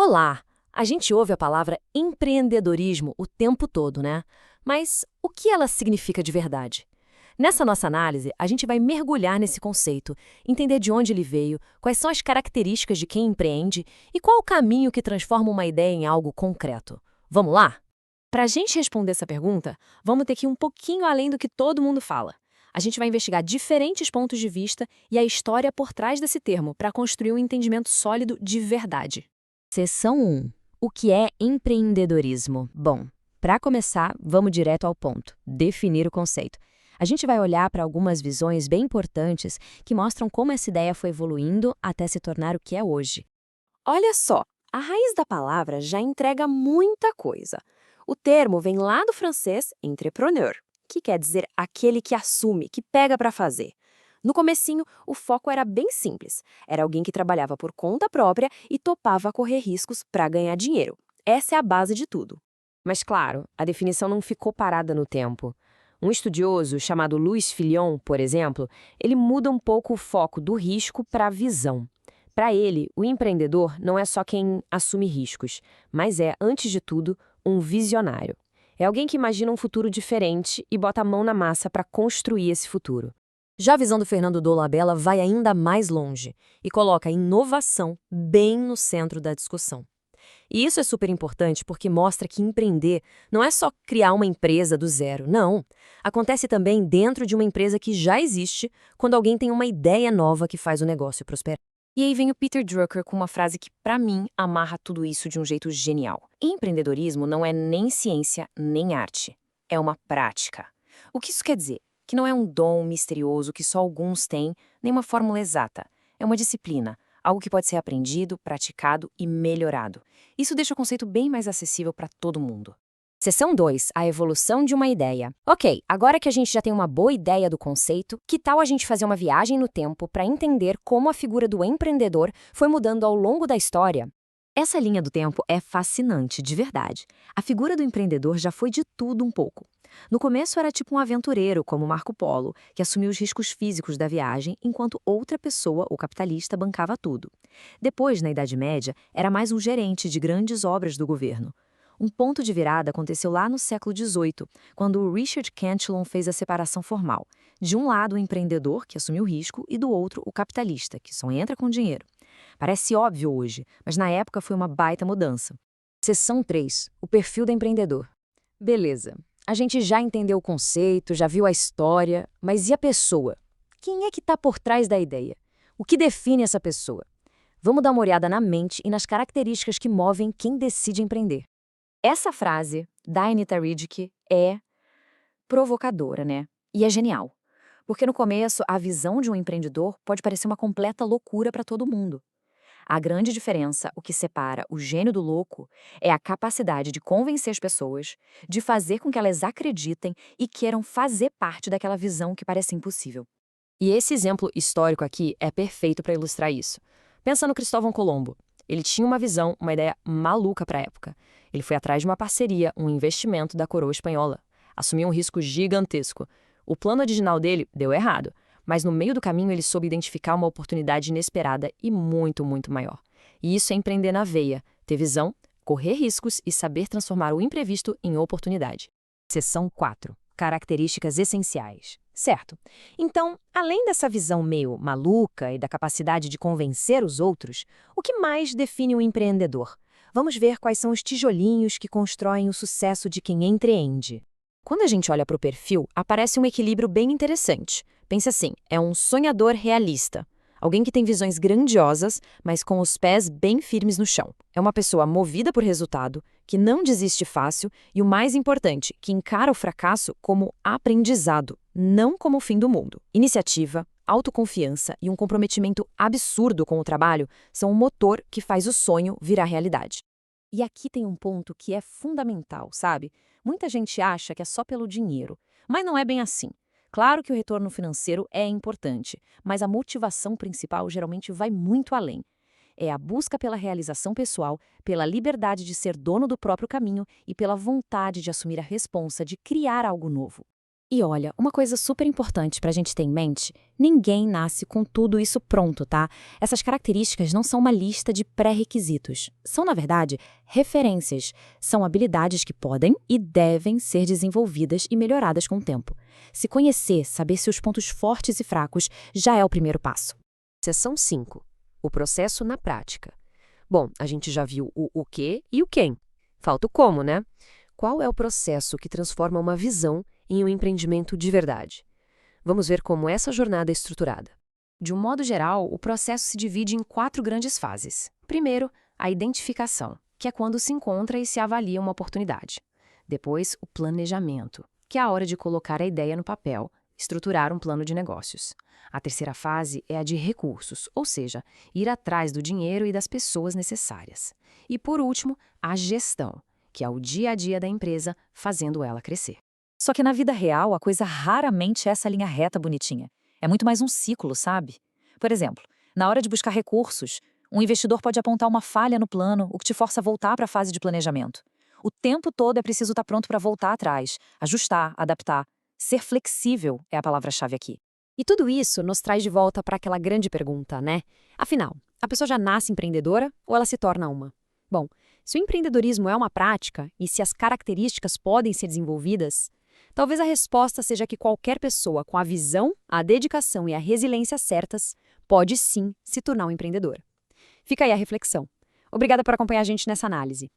Olá! A gente ouve a palavra empreendedorismo o tempo todo, né? Mas o que ela significa de verdade? Nessa nossa análise, a gente vai mergulhar nesse conceito, entender de onde ele veio, quais são as características de quem empreende e qual o caminho que transforma uma ideia em algo concreto. Vamos lá? Para a gente responder essa pergunta, vamos ter que ir um pouquinho além do que todo mundo fala. A gente vai investigar diferentes pontos de vista e a história por trás desse termo para construir um entendimento sólido de verdade. Seção 1. O que é empreendedorismo? Bom, para começar, vamos direto ao ponto: definir o conceito. A gente vai olhar para algumas visões bem importantes que mostram como essa ideia foi evoluindo até se tornar o que é hoje. Olha só, a raiz da palavra já entrega muita coisa. O termo vem lá do francês entrepreneur, que quer dizer aquele que assume, que pega para fazer. No comecinho, o foco era bem simples. Era alguém que trabalhava por conta própria e topava correr riscos para ganhar dinheiro. Essa é a base de tudo. Mas claro, a definição não ficou parada no tempo. Um estudioso chamado Louis Filion, por exemplo, ele muda um pouco o foco do risco para a visão. Para ele, o empreendedor não é só quem assume riscos, mas é, antes de tudo, um visionário. É alguém que imagina um futuro diferente e bota a mão na massa para construir esse futuro. Já a visão do Fernando Dolabella vai ainda mais longe e coloca a inovação bem no centro da discussão. E isso é super importante porque mostra que empreender não é só criar uma empresa do zero, não. Acontece também dentro de uma empresa que já existe, quando alguém tem uma ideia nova que faz o negócio prosperar. E aí vem o Peter Drucker com uma frase que, para mim, amarra tudo isso de um jeito genial. Empreendedorismo não é nem ciência nem arte. É uma prática. O que isso quer dizer? Que não é um dom misterioso que só alguns têm, nem uma fórmula exata. É uma disciplina, algo que pode ser aprendido, praticado e melhorado. Isso deixa o conceito bem mais acessível para todo mundo. Seção 2. A evolução de uma ideia. Ok, agora que a gente já tem uma boa ideia do conceito, que tal a gente fazer uma viagem no tempo para entender como a figura do empreendedor foi mudando ao longo da história? Essa linha do tempo é fascinante, de verdade. A figura do empreendedor já foi de tudo um pouco. No começo era tipo um aventureiro, como Marco Polo, que assumiu os riscos físicos da viagem, enquanto outra pessoa, o capitalista, bancava tudo. Depois, na Idade Média, era mais um gerente de grandes obras do governo. Um ponto de virada aconteceu lá no século XVIII, quando o Richard Cantillon fez a separação formal. De um lado, o empreendedor, que assumiu o risco, e do outro, o capitalista, que só entra com dinheiro. Parece óbvio hoje, mas na época foi uma baita mudança. Seção 3. O perfil do empreendedor. Beleza. A gente já entendeu o conceito, já viu a história, mas e a pessoa? Quem é que está por trás da ideia? O que define essa pessoa? Vamos dar uma olhada na mente e nas características que movem quem decide empreender. Essa frase da Anita Riddick é provocadora, né? E é genial. Porque no começo, a visão de um empreendedor pode parecer uma completa loucura para todo mundo. A grande diferença, o que separa o gênio do louco, é a capacidade de convencer as pessoas, de fazer com que elas acreditem e queiram fazer parte daquela visão que parece impossível. E esse exemplo histórico aqui é perfeito para ilustrar isso. Pensa no Cristóvão Colombo. Ele tinha uma visão, uma ideia maluca para a época. Ele foi atrás de uma parceria, um investimento da coroa espanhola. Assumiu um risco gigantesco. O plano original dele deu errado, mas no meio do caminho ele soube identificar uma oportunidade inesperada e muito, muito maior. E isso é empreender na veia, ter visão, correr riscos e saber transformar o imprevisto em oportunidade. Seção 4. Características essenciais. Certo. Então, além dessa visão meio maluca e da capacidade de convencer os outros, o que mais define um empreendedor? Vamos ver quais são os tijolinhos que constroem o sucesso de quem empreende. Quando a gente olha para o perfil, aparece um equilíbrio bem interessante. Pensa assim, é um sonhador realista. Alguém que tem visões grandiosas, mas com os pés bem firmes no chão. É uma pessoa movida por resultado, que não desiste fácil e, o mais importante, que encara o fracasso como aprendizado, não como o fim do mundo. Iniciativa, autoconfiança e um comprometimento absurdo com o trabalho são o motor que faz o sonho virar realidade. E aqui tem um ponto que é fundamental, sabe? Muita gente acha que é só pelo dinheiro, mas não é bem assim. Claro que o retorno financeiro é importante, mas a motivação principal geralmente vai muito além. É a busca pela realização pessoal, pela liberdade de ser dono do próprio caminho e pela vontade de assumir a responsa de criar algo novo. E olha, uma coisa super importante para a gente ter em mente, ninguém nasce com tudo isso pronto, tá? Essas características não são uma lista de pré-requisitos. São, na verdade, referências. São habilidades que podem e devem ser desenvolvidas e melhoradas com o tempo. Se conhecer, saber seus pontos fortes e fracos, já é o primeiro passo. Seção 5. O processo na prática. Bom, a gente já viu o que e o quem. Falta o como, né? Qual é o processo que transforma uma visão em um empreendimento de verdade? Vamos ver como essa jornada é estruturada. De um modo geral, o processo se divide em 4 grandes fases. Primeiro, a identificação, que é quando se encontra e se avalia uma oportunidade. Depois, o planejamento, que é a hora de colocar a ideia no papel, estruturar um plano de negócios. A terceira fase é a de recursos, ou seja, ir atrás do dinheiro e das pessoas necessárias. E, por último, a gestão, que é o dia a dia da empresa, fazendo ela crescer. Só que na vida real, a coisa raramente é essa linha reta bonitinha. É muito mais um ciclo, sabe? Por exemplo, na hora de buscar recursos, um investidor pode apontar uma falha no plano, o que te força a voltar para a fase de planejamento. O tempo todo é preciso estar pronto para voltar atrás, ajustar, adaptar. Ser flexível é a palavra-chave aqui. E tudo isso nos traz de volta para aquela grande pergunta, né? Afinal, a pessoa já nasce empreendedora ou ela se torna uma? Bom, se o empreendedorismo é uma prática e se as características podem ser desenvolvidas, talvez a resposta seja que qualquer pessoa com a visão, a dedicação e a resiliência certas pode sim se tornar um empreendedor. Fica aí a reflexão. Obrigada por acompanhar a gente nessa análise.